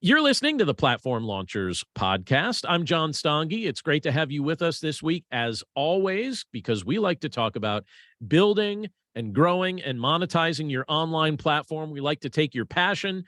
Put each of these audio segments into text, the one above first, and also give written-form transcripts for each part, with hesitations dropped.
You're listening to the Platform Launchers podcast. I'm John Stange. It's great to have you with us this week, as always, because we like to talk about building and growing and monetizing your online platform. We like to take your passion,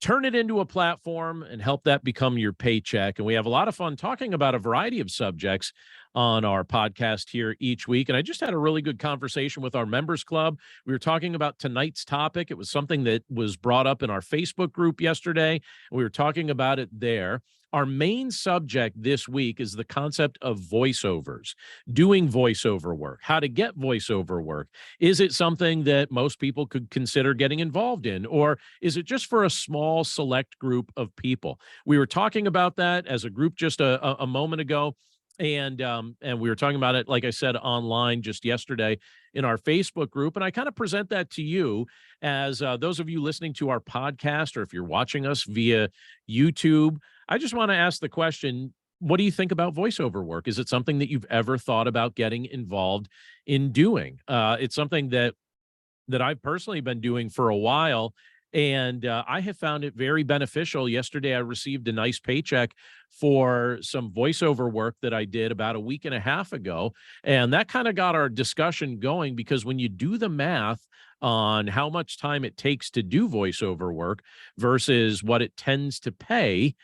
turn it into a platform, and help that become your paycheck. And we have a lot of fun talking about a variety of subjects on our podcast here each week. And I just had a really good conversation with our members club. We were talking about tonight's topic. It was something that was brought up in our Facebook group yesterday. We were talking about it there. Our main subject this week is the concept of voiceovers, doing voiceover work, how to get voiceover work. Is it something that most people could consider getting involved in, or is it just for a small select group of people? We were talking about that as a group just a moment ago. And we were talking about it, like I said, online just yesterday in our Facebook group. And I kind of present that to you as those of you listening to our podcast, or if you're watching us via YouTube. I just want to ask the question, what do you think about voiceover work? Is it something that you've ever thought about getting involved in doing? It's something that I've personally been doing for a while, and I have found it very beneficial. Yesterday, I received a nice paycheck for some voiceover work that I did about a week and a half ago, and that kind of got our discussion going, because when you do the math on how much time it takes to do voiceover work versus what it tends to pay,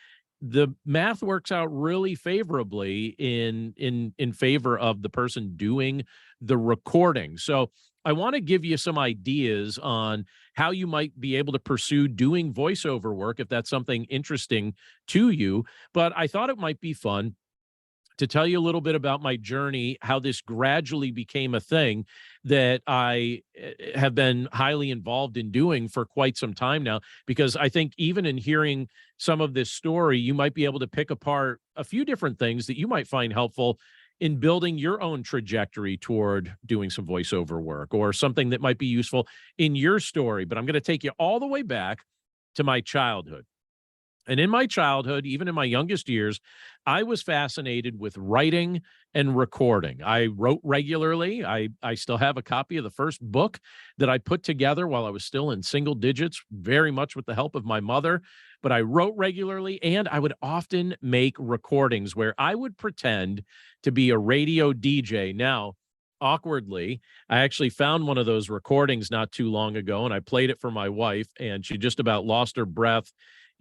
the math works out really favorably in favor of the person doing the recording. So I want to give you some ideas on how you might be able to pursue doing voiceover work if that's something interesting to you. But I thought it might be fun to tell you a little bit about my journey, how this gradually became a thing that I have been highly involved in doing for quite some time now, because I think even in hearing some of this story, you might be able to pick apart a few different things that you might find helpful in building your own trajectory toward doing some voiceover work, or something that might be useful in your story. But I'm going to take you all the way back to my childhood. And in my childhood, even in my youngest years, I was fascinated with writing and recording. I wrote regularly. I still have a copy of the first book that I put together while I was still in single digits, very much with the help of my mother. But I wrote regularly, and I would often make recordings where I would pretend to be a radio DJ. Now, awkwardly, I actually found one of those recordings not too long ago, and I played it for my wife, and she just about lost her breath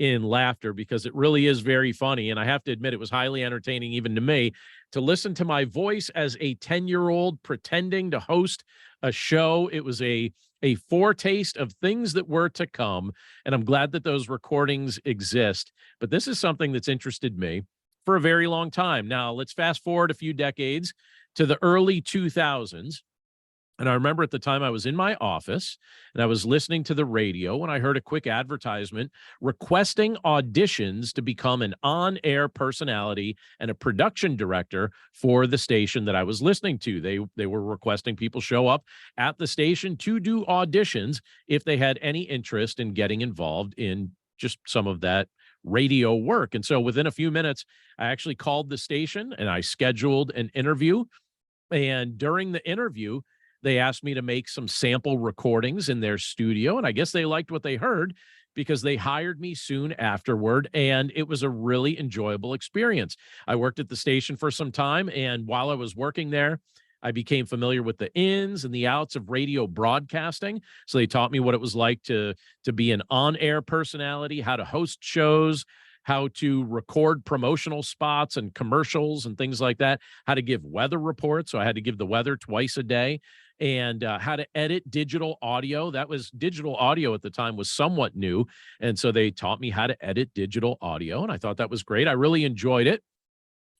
in laughter, because it really is very funny. And I have to admit, it was highly entertaining even to me to listen to my voice as a 10-year-old pretending to host a show. It was a foretaste of things that were to come, and I'm glad that those recordings exist. But this is something that's interested me for a very long time. Now, let's fast forward a few decades to the early 2000s. And I remember at the time I was in my office and I was listening to the radio when I heard a quick advertisement requesting auditions to become an on-air personality and a production director for the station that I was listening to. They were requesting people show up at the station to do auditions if they had any interest in getting involved in just some of that radio work. And so within a few minutes, I actually called the station and I scheduled an interview. And during the interview, they asked me to make some sample recordings in their studio, and I guess they liked what they heard, because they hired me soon afterward, and it was a really enjoyable experience. I worked at the station for some time, and while I was working there, I became familiar with the ins and the outs of radio broadcasting. So they taught me what it was like to be an on-air personality, how to host shows, how to record promotional spots and commercials and things like that, how to give weather reports. So I had to give the weather twice a day, and how to edit digital audio. Digital audio at the time was somewhat new. And so they taught me how to edit digital audio. And I thought that was great. I really enjoyed it.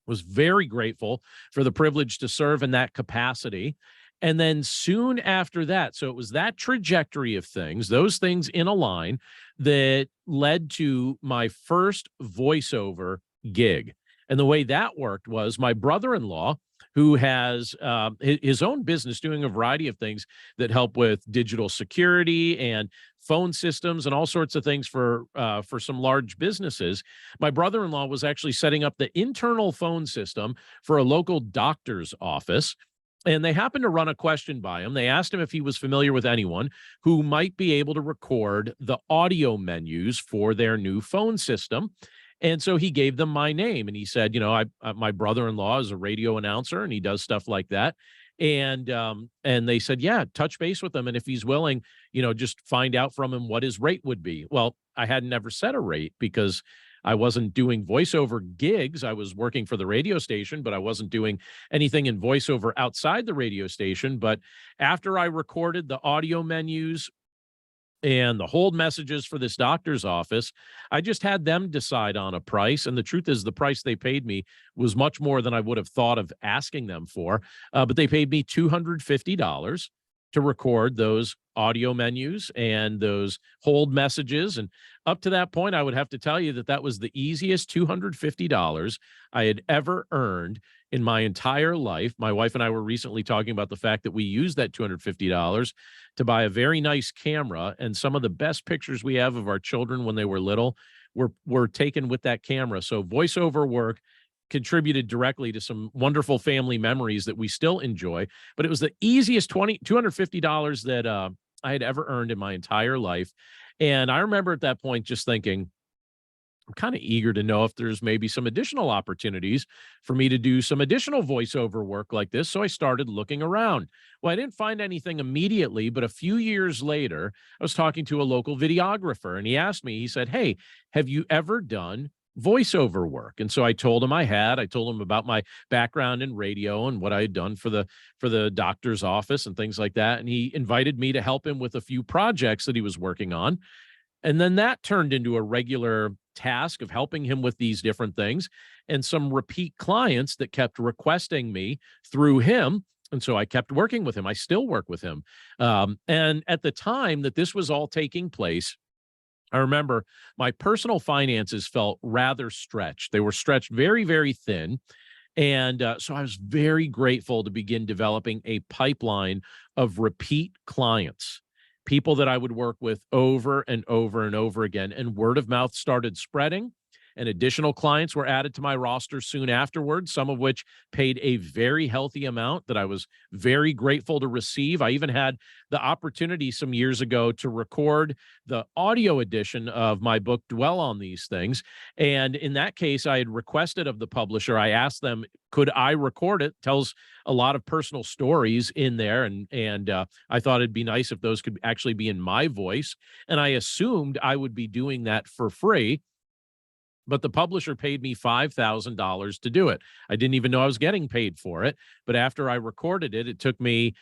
Was very grateful for the privilege to serve in that capacity. And then soon after that, so it was that trajectory of things, those things in a line, that led to my first voiceover gig. And the way that worked was my brother-in-law, who has his own business doing a variety of things that help with digital security and phone systems and all sorts of things for some large businesses. My brother-in-law was actually setting up the internal phone system for a local doctor's office. And they happened to run a question by him. They asked him if he was familiar with anyone who might be able to record the audio menus for their new phone system. And so he gave them my name and he said, my brother-in-law is a radio announcer and he does stuff like that. And they said, yeah, touch base with him. And if he's willing, just find out from him what his rate would be. Well, I had never set a rate because I wasn't doing voiceover gigs. I was working for the radio station, but I wasn't doing anything in voiceover outside the radio station. But after I recorded the audio menus and the hold messages for this doctor's office, I just had them decide on a price. And the truth is, the price they paid me was much more than I would have thought of asking them for. But they paid me $250 to record those audio menus and those hold messages. And up to that point, I would have to tell you that that was the easiest $250 I had ever earned in my entire life. My wife and I were recently talking about the fact that we used that $250 to buy a very nice camera, and some of the best pictures we have of our children when they were little were taken with that camera. So voiceover work contributed directly to some wonderful family memories that we still enjoy. But it was the easiest $250 that I had ever earned in my entire life. And I remember at that point just thinking, I'm kind of eager to know if there's maybe some additional opportunities for me to do some additional voiceover work like this. So I started looking around. Well, I didn't find anything immediately, but a few years later, I was talking to a local videographer and he asked me, he said, "Hey, have you ever done voiceover work?" And so I told him I had. I told him about my background in radio and what I had done for the doctor's office and things like that. And he invited me to help him with a few projects that he was working on. And then that turned into a regular task of helping him with these different things and some repeat clients that kept requesting me through him. And so I kept working with him. I still work with him. And at the time that this was all taking place, I remember my personal finances felt rather stretched. They were stretched very, very thin. And so I was very grateful to begin developing a pipeline of repeat clients, people that I would work with over and over and over again. And word of mouth started spreading, and additional clients were added to my roster soon afterwards, some of which paid a very healthy amount that I was very grateful to receive. I even had the opportunity some years ago to record the audio edition of my book, Dwell on These Things. And in that case, I had requested of the publisher, I asked them, could I record it? Tells a lot of personal stories in there. And I thought it'd be nice if those could actually be in my voice. And I assumed I would be doing that for free. But the publisher paid me $5,000 to do it. I didn't even know I was getting paid for it. But after I recorded it, it took me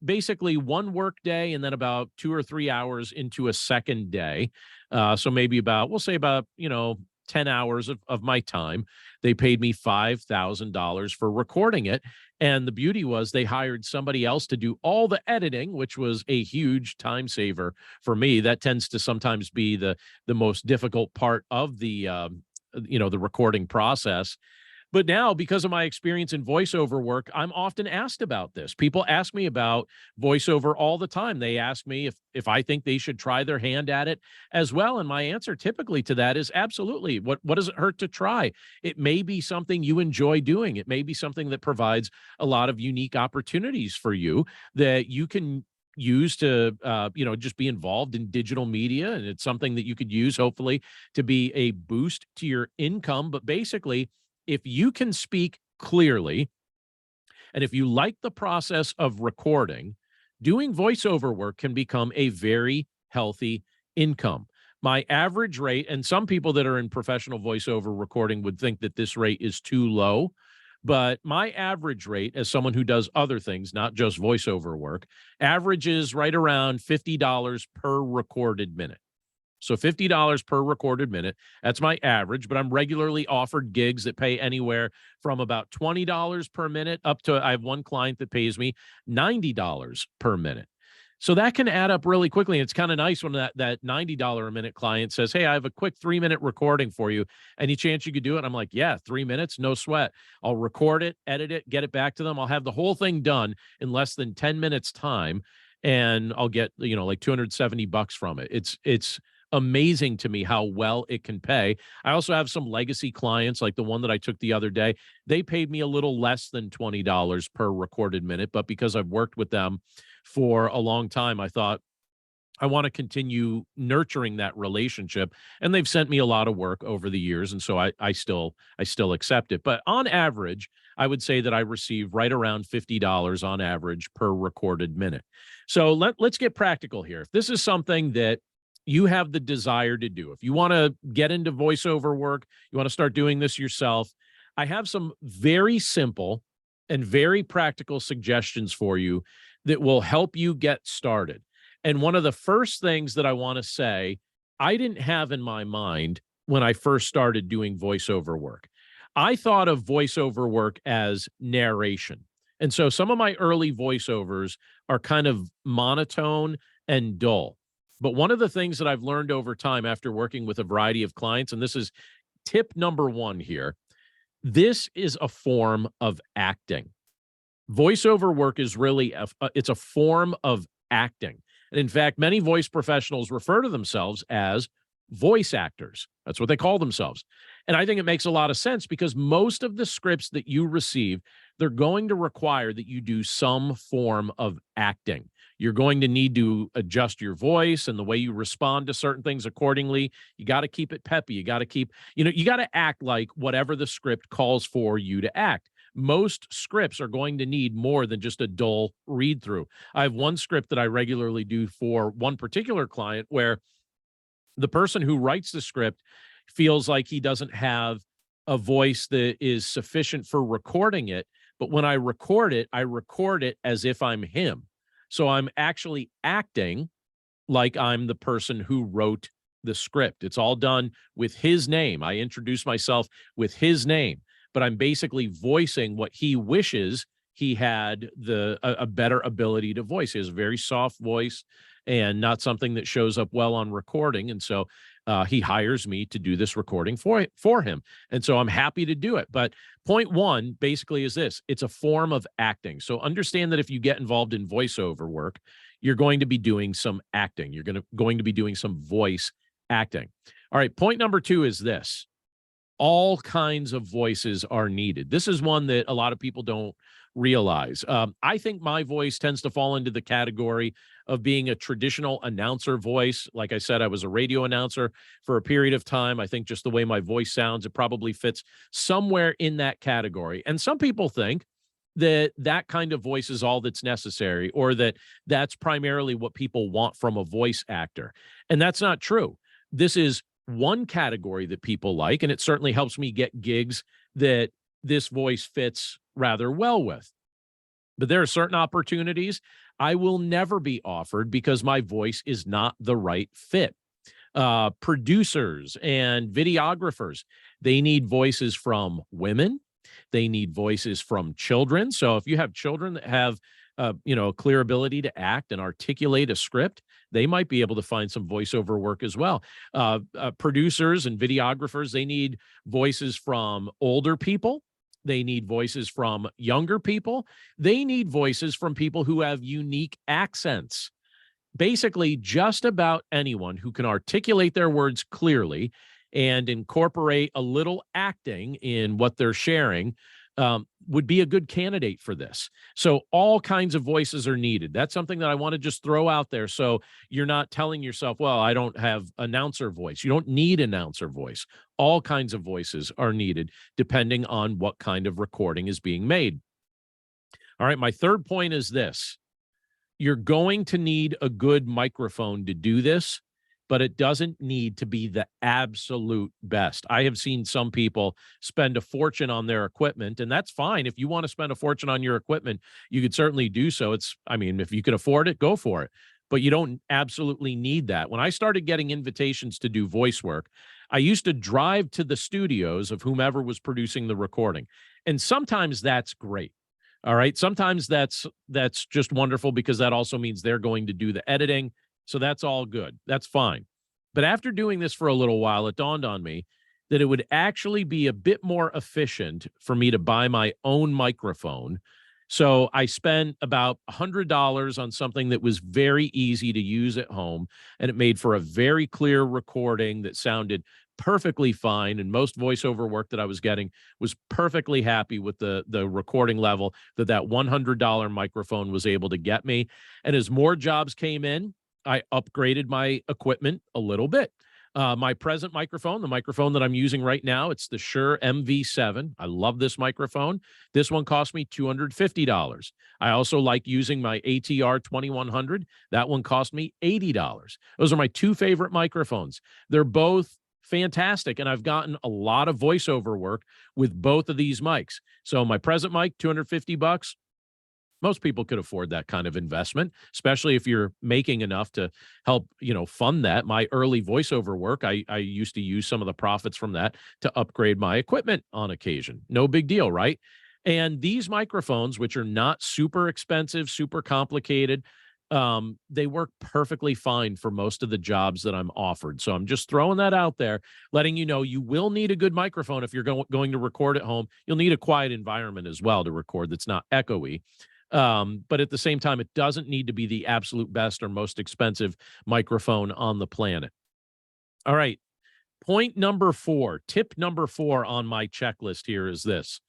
basically one work day and then about 2 or 3 hours into a second day. So maybe we'll say about, 10 hours of my time. They paid me $5,000 for recording it. And the beauty was they hired somebody else to do all the editing, which was a huge time saver for me. That tends to sometimes be the most difficult part of the recording process. But now, because of my experience in voiceover work, I'm often asked about this. People ask me about voiceover all the time. They ask me if I think they should try their hand at it as well. And my answer typically to that is absolutely. What does it hurt to try? It may be something you enjoy doing. It may be something that provides a lot of unique opportunities for you that you can use to just be involved in digital media, and it's something that you could use hopefully to be a boost to your income. But basically, if you can speak clearly and if you like the process of recording, doing voiceover work can become a very healthy income. My average rate, and some people that are in professional voiceover recording would think that this rate is too low, but my average rate as someone who does other things, not just voiceover work, averages right around $50 per recorded minute. So $50 per recorded minute. That's my average, but I'm regularly offered gigs that pay anywhere from about $20 per minute up to, I have one client that pays me $90 per minute. So that can add up really quickly. And it's kind of nice when that $90 a minute client says, "Hey, I have a quick 3-minute recording for you. Any chance you could do it?" I'm like, "Yeah, 3 minutes, no sweat. I'll record it, edit it, get it back to them. I'll have the whole thing done in less than 10 minutes time. And I'll get, like $270 from it." It's amazing to me how well it can pay. I also have some legacy clients, like the one that I took the other day. They paid me a little less than $20 per recorded minute, but because I've worked with them for a long time, I thought I want to continue nurturing that relationship. And they've sent me a lot of work over the years. And so I still accept it. But on average, I would say that I receive right around $50 on average per recorded minute. So let's get practical here. If this is something that you have the desire to do, if you want to get into voiceover work, you want to start doing this yourself, I have some very simple and very practical suggestions for you that will help you get started. And one of the first things that I want to say, I didn't have in my mind when I first started doing voiceover work. I thought of voiceover work as narration. And so some of my early voiceovers are kind of monotone and dull. But one of the things that I've learned over time after working with a variety of clients, and this is tip number one here, this is a form of acting. Voiceover work is really it's a form of acting. And in fact, many voice professionals refer to themselves as voice actors. That's what they call themselves. And I think it makes a lot of sense because most of the scripts that you receive, they're going to require that you do some form of acting. You're going to need to adjust your voice and the way you respond to certain things accordingly. You got to keep it peppy. You got to you got to act like whatever the script calls for you to act. Most scripts are going to need more than just a dull read through. I have one script that I regularly do for one particular client where the person who writes the script feels like he doesn't have a voice that is sufficient for recording it. But when I record it as if I'm him. So I'm actually acting like I'm the person who wrote the script. It's all done with his name. I introduce myself with his name, but I'm basically voicing what he wishes he had a better ability to voice. He has a very soft voice and not something that shows up well on recording. And so he hires me to do this recording for him. And so I'm happy to do it. But point one basically is this: it's a form of acting. So understand that if you get involved in voiceover work, you're going to be doing some acting. You're going to be doing some voice acting. All right. Point number two is this: all kinds of voices are needed. This is one that a lot of people don't realize. I think my voice tends to fall into the category of being a traditional announcer voice. Like I said, I was a radio announcer for a period of time. I think just the way my voice sounds, it probably fits somewhere in that category. And some people think that that kind of voice is all that's necessary, or that that's primarily what people want from a voice actor. And that's not true. This is one category that people like, and it certainly helps me get gigs that this voice fits rather well with. But there are certain opportunities I will never be offered because my voice is not the right fit. Producers and videographers, they need voices from women. They need voices from children. So if you have children that have a clear ability to act and articulate a script, they might be able to find some voiceover work as well. Producers and videographers, they need voices from older people. They need voices from younger people. They need voices from people who have unique accents. Basically, just about anyone who can articulate their words clearly and incorporate a little acting in what they're sharing would be a good candidate for this. So all kinds of voices are needed. That's something that I want to just throw out there. So you're not telling yourself, well, I don't have announcer voice. You don't need announcer voice. All kinds of voices are needed depending on what kind of recording is being made. All right. My third point is this: you're going to need a good microphone to do this, but it doesn't need to be the absolute best. I have seen some people spend a fortune on their equipment, and that's fine. If you want to spend a fortune on your equipment, you could certainly do so. If you can afford it, go for it. But you don't absolutely need that. When I started getting invitations to do voice work, I used to drive to the studios of whomever was producing the recording. And sometimes that's great. All right. Sometimes that's just wonderful because that also means they're going to do the editing. So that's all good. That's fine. But after doing this for a little while, it dawned on me that it would actually be a bit more efficient for me to buy my own microphone So I spent about $100 on something that was very easy to use at home, and it made for a very clear recording that sounded perfectly fine. And most voiceover work that I was getting was perfectly happy with the recording level that $100 microphone was able to get me. And as more jobs came in, I upgraded my equipment a little bit. My present microphone, the microphone that I'm using right now, it's the Shure MV7. I love this microphone. This one cost me $250. I also like using my ATR 2100. That one cost me $80. Those are my two favorite microphones. They're both fantastic, and I've gotten a lot of voiceover work with both of these mics. So my present mic, $250. Most people could afford that kind of investment, especially if you're making enough to help, fund that. My early voiceover work, I used to use some of the profits from that to upgrade my equipment on occasion. No big deal, right? And these microphones, which are not super expensive, super complicated, they work perfectly fine for most of the jobs that I'm offered. So I'm just throwing that out there, letting you know you will need a good microphone if you're going to record at home. You'll need a quiet environment as well to record that's not echoey. But at the same time, it doesn't need to be the absolute best or most expensive microphone on the planet. All right. Point number 4, tip number 4 on my checklist here is this: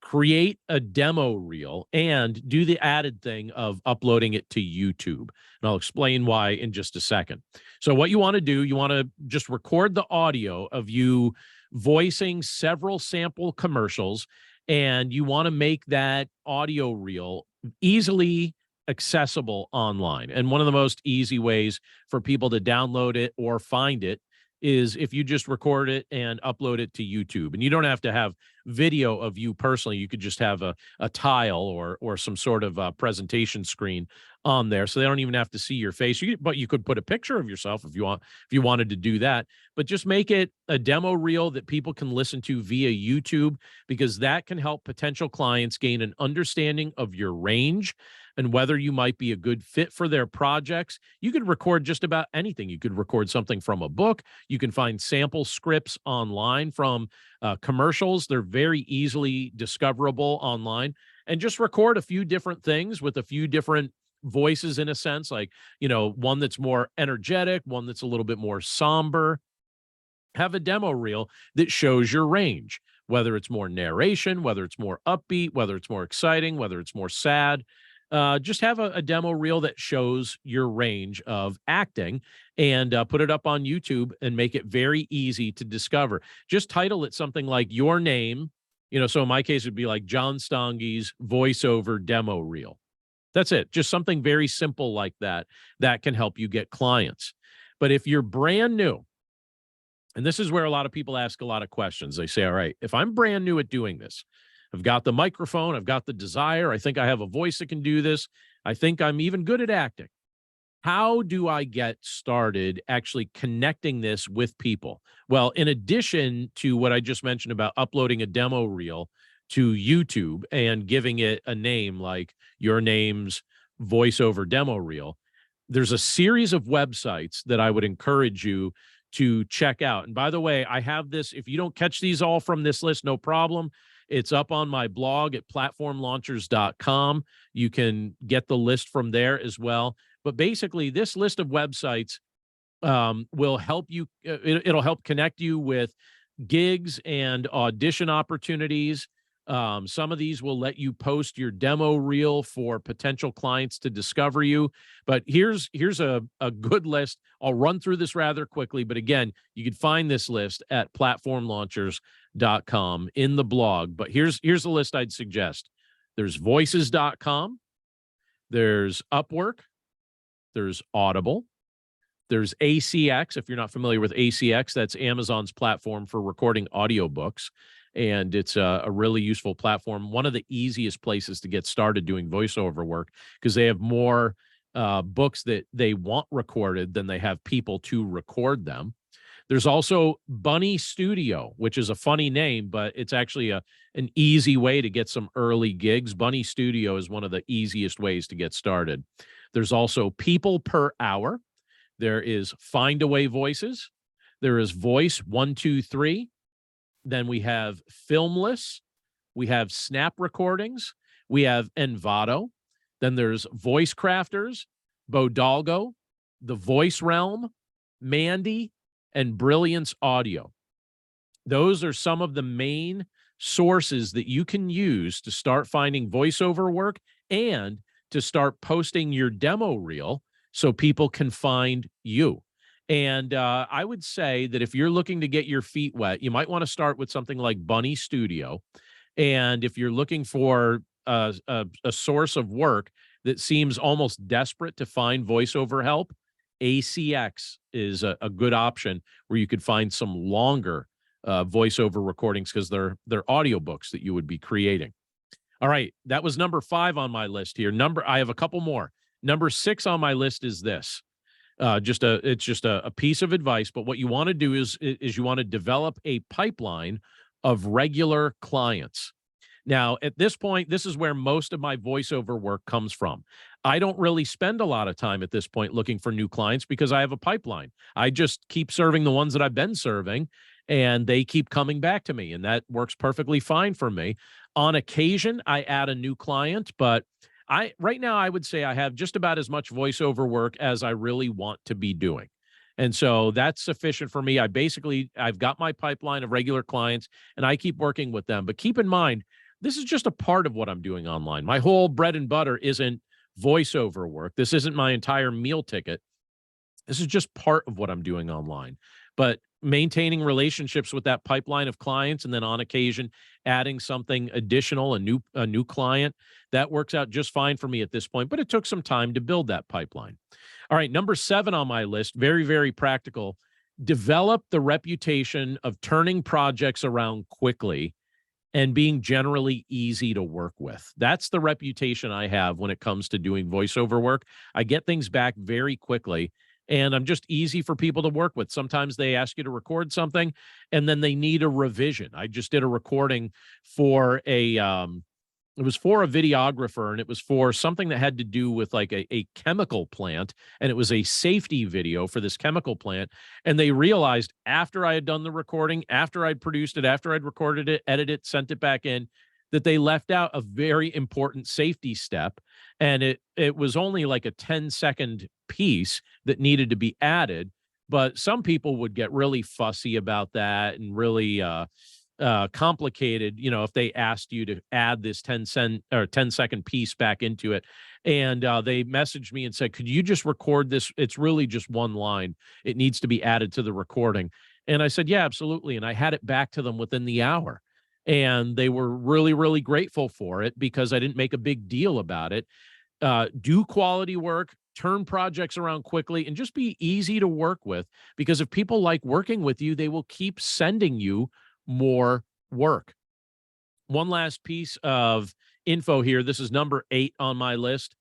create a demo reel and do the added thing of uploading it to YouTube. And I'll explain why in just a second. So what you want to do, you want to just record the audio of you voicing several sample commercials, and you want to make that audio reel easily accessible online. And one of the most easy ways for people to download it or find it is if you just record it and upload it to YouTube. And you don't have to have video of you personally. You could just have a tile or some sort of presentation screen on there, so they don't even have to see your face. But you could put a picture of yourself if you wanted to do that. But just make it a demo reel that people can listen to via YouTube, because that can help potential clients gain an understanding of your range and whether you might be a good fit for their projects. You could record just about anything. You could record something from a book. You can find sample scripts online from commercials. They're very easily discoverable online. And just record a few different things with a few different voices, in a sense, like, one that's more energetic, one that's a little bit more somber. Have a demo reel that shows your range, whether it's more narration, whether it's more upbeat, whether it's more exciting, whether it's more sad. Just have a demo reel that shows your range of acting, and put it up on YouTube and make it very easy to discover. Just title it something like your name. So in my case, it'd be like John Stongi's voiceover demo reel. That's it. Just something very simple like that can help you get clients. But if you're brand new, and this is where a lot of people ask a lot of questions. They say, all right, if I'm brand new at doing this, I've got the microphone, I've got the desire, I think I have a voice that can do this, I think I'm even good at acting. How do I get started actually connecting this with people? Well, in addition to what I just mentioned about uploading a demo reel to YouTube and giving it a name like your name's voiceover demo reel, there's a series of websites that I would encourage you to check out. And by the way, I have this, if you don't catch these all from this list, no problem. It's up on my blog at platformlaunchers.com. You can get the list from there as well. But basically, this list of websites will help you. It'll help connect you with gigs and audition opportunities. Some of these will let you post your demo reel for potential clients to discover you. But here's a good list. I'll run through this rather quickly. But again, you can find this list at platformlaunchers.com in the blog. But here's the list I'd suggest. There's voices.com. There's Upwork. There's Audible. There's ACX. If you're not familiar with ACX, that's Amazon's platform for recording audiobooks. And it's a really useful platform. One of the easiest places to get started doing voiceover work, because they have more books that they want recorded than they have people to record them. There's also Bunny Studio, which is a funny name, but it's actually an easy way to get some early gigs. Bunny Studio is one of the easiest ways to get started. There's also People Per Hour. There is Findaway Voices. There is Voice 123. Then we have Filmless. We have Snap Recordings. We have Envato. Then there's Voice Crafters, Bodalgo, The Voice Realm, Mandy, and Brilliance Audio. Those are some of the main sources that you can use to start finding voiceover work and to start posting your demo reel so people can find you. And I would say that if you're looking to get your feet wet, you might want to start with something like Bunny Studio. And if you're looking for a source of work that seems almost desperate to find voiceover help, ACX is a good option where you could find some longer voiceover recordings because they're audiobooks that you would be creating. All right, that was number 5 on my list here. I have a couple more. Number 6 on my list is this. It's just a piece of advice, but what you want to do is you want to develop a pipeline of regular clients. Now, at this point, this is where most of my voiceover work comes from. I don't really spend a lot of time at this point looking for new clients because I have a pipeline. I just keep serving the ones that I've been serving, and they keep coming back to me, and that works perfectly fine for me. On occasion, I add a new client, but right now I would say I have just about as much voiceover work as I really want to be doing. And so that's sufficient for me. I've got my pipeline of regular clients and I keep working with them. But keep in mind, this is just a part of what I'm doing online. My whole bread and butter isn't voiceover work. This isn't my entire meal ticket. This is just part of what I'm doing online. But maintaining relationships with that pipeline of clients and then on occasion adding something additional, a new client, that works out just fine for me at this point, but it took some time to build that pipeline. All right, number 7 on my list, very, very practical. Develop the reputation of turning projects around quickly and being generally easy to work with. That's the reputation I have when it comes to doing voiceover work. I get things back very quickly, and I'm just easy for people to work with. Sometimes they ask you to record something, and then they need a revision. I just did a recording for it was for a videographer, and it was for something that had to do with like a chemical plant, and it was a safety video for this chemical plant. And they realized after I had done the recording, after I'd produced it, after I'd recorded it, edited it, sent it back in, that they left out a very important safety step. And it was only like a 10-second piece that needed to be added. But some people would get really fussy about that and really complicated, if they asked you to add this 10-second piece back into it. And they messaged me and said, could you just record this? It's really just one line. It needs to be added to the recording. And I said, yeah, absolutely. And I had it back to them within the hour. And they were really, really grateful for it because I didn't make a big deal about it. Do quality work, turn projects around quickly, and just be easy to work with, because if people like working with you, they will keep sending you more work. One last piece of info here. This is number 8 on my list.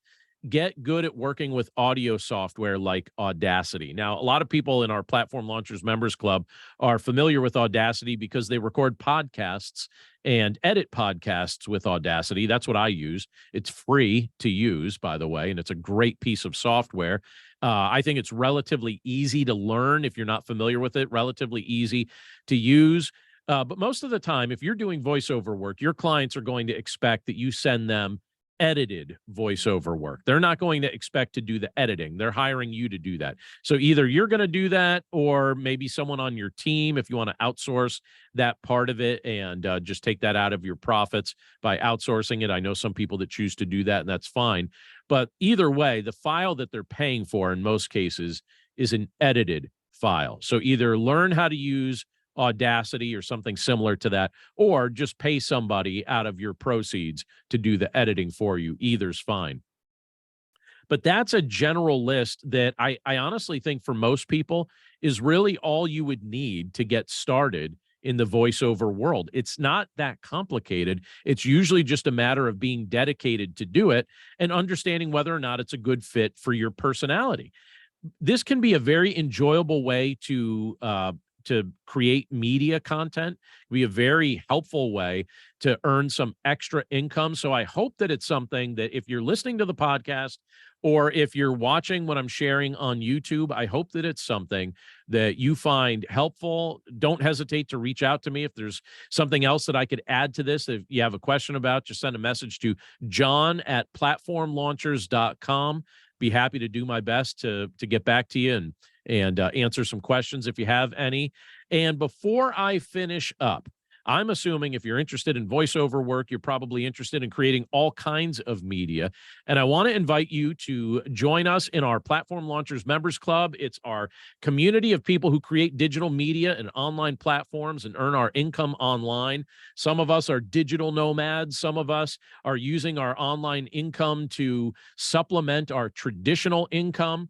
Get good at working with audio software like Audacity. Now, a lot of people in our Platform Launchers Members Club are familiar with Audacity because they record podcasts and edit podcasts with Audacity. That's what I use. It's free to use, by the way, and it's a great piece of software. I think it's relatively easy to learn if you're not familiar with it, relatively easy to use. But most of the time, if you're doing voiceover work, your clients are going to expect that you send them edited voiceover work. They're not going to expect to do the editing. They're hiring you to do that. So either you're going to do that, or maybe someone on your team, if you want to outsource that part of it and just take that out of your profits by outsourcing it. I know some people that choose to do that, and that's fine. But either way, the file that they're paying for in most cases is an edited file. So either learn how to use Audacity or something similar to that, or just pay somebody out of your proceeds to do the editing for you. Either's fine. But that's a general list that I honestly think for most people is really all you would need to get started in the voiceover world. It's not that complicated. It's usually just a matter of being dedicated to do it and understanding whether or not it's a good fit for your personality. This can be a very enjoyable way to create media content. It can be a very helpful way to earn some extra income. So I hope that it's something that if you're listening to the podcast or if you're watching what I'm sharing on YouTube, I hope that it's something that you find helpful. Don't hesitate to reach out to me if there's something else that I could add to this. If you have a question about, just send a message to john@platformlaunchers.com. Be happy to do my best to get back to you and answer some questions if you have any. And before I finish up, I'm assuming if you're interested in voiceover work, you're probably interested in creating all kinds of media. And I want to invite you to join us in our Platform Launchers Members Club. It's our community of people who create digital media and online platforms and earn our income online. Some of us are digital nomads. Some of us are using our online income to supplement our traditional income.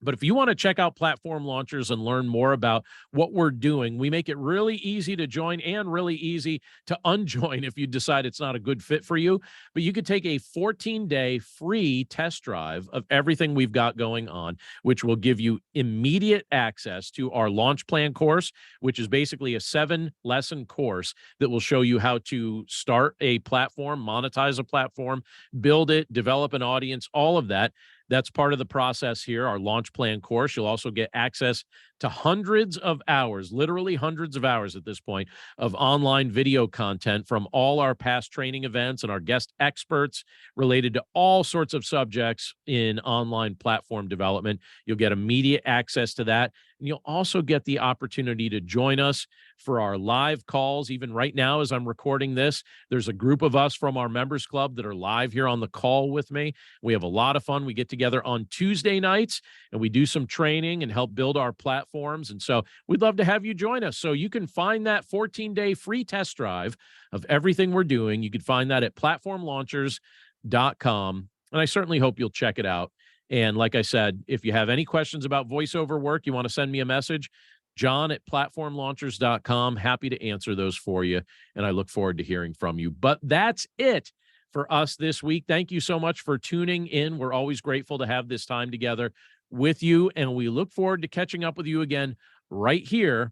But if you want to check out Platform Launchers and learn more about what we're doing, we make it really easy to join and really easy to unjoin if you decide it's not a good fit for you. But you could take a 14-day free test drive of everything we've got going on, which will give you immediate access to our launch plan course, which is basically a 7-lesson course that will show you how to start a platform, monetize a platform, build it, develop an audience, all of that. That's part of the process here, our launch plan course. You'll also get access to hundreds of hours, literally hundreds of hours at this point, of online video content from all our past training events and our guest experts related to all sorts of subjects in online platform development. You'll get immediate access to that. And you'll also get the opportunity to join us for our live calls. Even right now, as I'm recording this, there's a group of us from our members club that are live here on the call with me. We have a lot of fun. We get together on Tuesday nights and we do some training and help build our platforms. And so we'd love to have you join us. So you can find that 14-day free test drive of everything we're doing. You can find that at platformlaunchers.com. And I certainly hope you'll check it out. And like I said, if you have any questions about voiceover work, you want to send me a message, john@platformlaunchers.com. Happy to answer those for you. And I look forward to hearing from you. But that's it for us this week. Thank you so much for tuning in. We're always grateful to have this time together with you. And we look forward to catching up with you again right here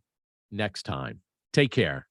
next time. Take care.